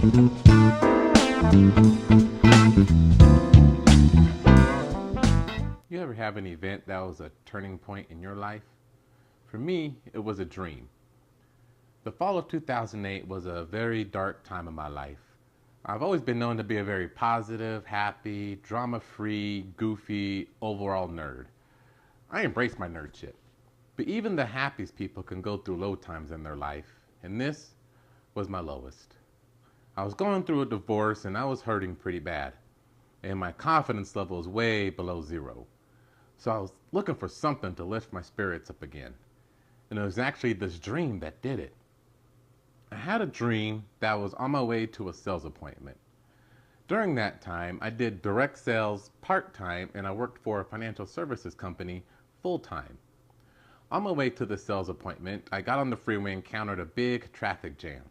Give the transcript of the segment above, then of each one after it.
You ever have an event that was a turning point in your life? For me, it was a dream. The fall of 2008 was a very dark time in my life. I've always been known to be a very positive, happy, drama-free, goofy, overall nerd. I embrace my nerdship. But even the happiest people can go through low times in their life, and this was my lowest. I was going through a divorce and I was hurting pretty bad, and my confidence level was way below zero. So I was looking for something to lift my spirits up again. And it was actually this dream that did it. I had a dream that was on my way to a sales appointment. During that time, I did direct sales part-time and I worked for a financial services company full-time. On my way to the sales appointment, I got on the freeway and encountered a big traffic jam.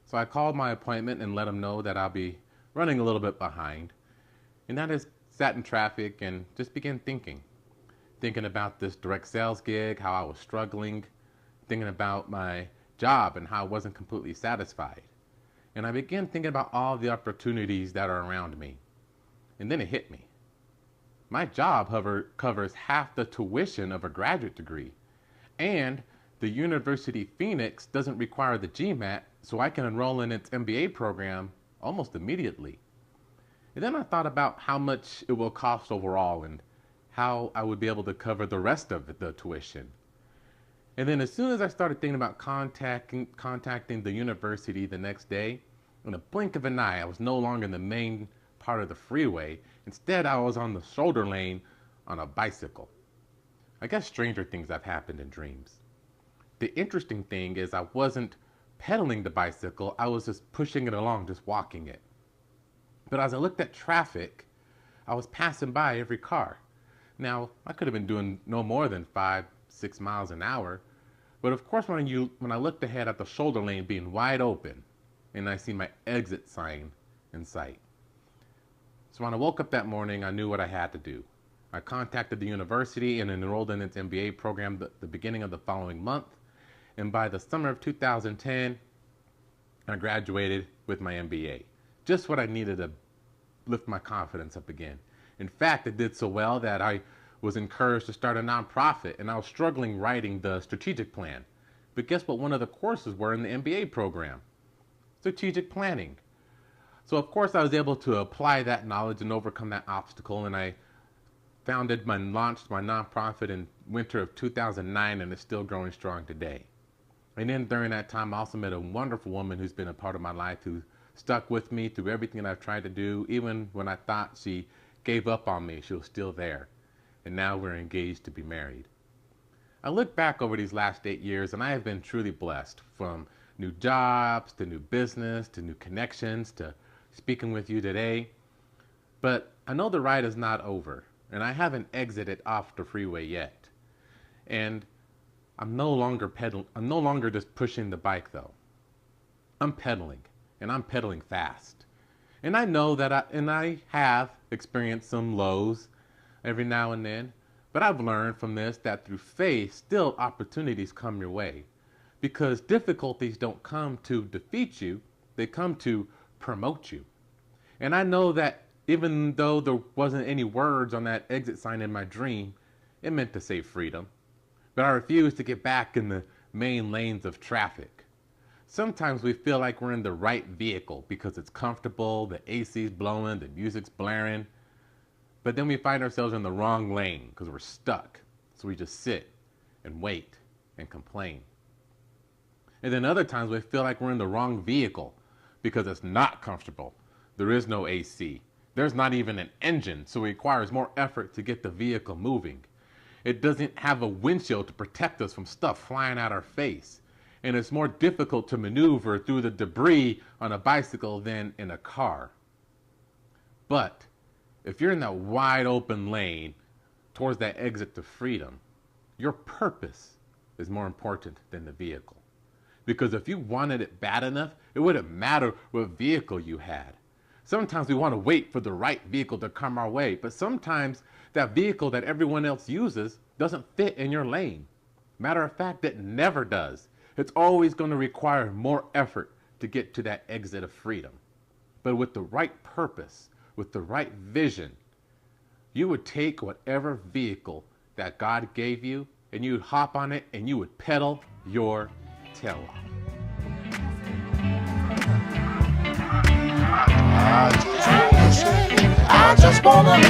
So I called my appointment and let them know that I'll be running a little bit behind. And I just sat in traffic and just began thinking about this direct sales gig, how I was struggling, thinking about my job and how I wasn't completely satisfied. And I began thinking about all the opportunities that are around me. And then it hit me. My job covers half the tuition of a graduate degree. And the University Phoenix doesn't require the GMAT, so I can enroll in its MBA program almost immediately. And then I thought about how much it will cost overall and how I would be able to cover the rest of the tuition. And then as soon as I started thinking about contacting the university the next day, in a blink of an eye, I was no longer in the main part of the freeway. Instead, I was on the shoulder lane on a bicycle. I guess stranger things have happened in dreams. The interesting thing is I wasn't pedaling the bicycle, I was just pushing it along, just walking it. But as I looked at traffic, I was passing by every car. Now, I could have been doing no more than 5-6 miles an hour, but of course when I looked ahead at the shoulder lane being wide open, and I see my exit sign in sight. So when I woke up that morning, I knew what I had to do. I contacted the university and enrolled in its MBA program the beginning of the following month, and by the summer of 2010, I graduated with my MBA. Just what I needed to lift my confidence up again. In fact, it did so well that I was encouraged to start a nonprofit, and I was struggling writing the strategic plan. But guess what one of the courses were in the MBA program? Strategic planning. So of course I was able to apply that knowledge and overcome that obstacle, and I launched my nonprofit in winter of 2009, and it's still growing strong today. And then during that time, I also met a wonderful woman who's been a part of my life, who stuck with me through everything that I've tried to do. Even when I thought she gave up on me, she was still there. And now we're engaged to be married. I look back over these last 8 years and I have been truly blessed, from new jobs to new business to new connections to speaking with you today. But I know the ride is not over, and I haven't exited off the freeway yet. And I'm no longer just pushing the bike though. I'm pedaling, and I'm pedaling fast. And I know that I have experienced some lows every now and then, but I've learned from this that through faith, still opportunities come your way. Because difficulties don't come to defeat you, they come to promote you. And I know that even though there wasn't any words on that exit sign in my dream, it meant to say freedom. But I refuse to get back in the main lanes of traffic. Sometimes we feel like we're in the right vehicle because it's comfortable, the AC's blowing, the music's blaring. But then we find ourselves in the wrong lane because we're stuck. So we just sit and wait and complain. And then other times we feel like we're in the wrong vehicle because it's not comfortable. There is no AC. There's not even an engine, so it requires more effort to get the vehicle moving. It doesn't have a windshield to protect us from stuff flying at our face. And it's more difficult to maneuver through the debris on a bicycle than in a car. But if you're in that wide open lane towards that exit to freedom, your purpose is more important than the vehicle. Because if you wanted it bad enough, it wouldn't matter what vehicle you had. Sometimes we want to wait for the right vehicle to come our way, but sometimes that vehicle that everyone else uses doesn't fit in your lane. Matter of fact, it never does. It's always going to require more effort to get to that exit of freedom. But with the right purpose, with the right vision, you would take whatever vehicle that God gave you and you would hop on it and you would pedal your tail off. I just wanna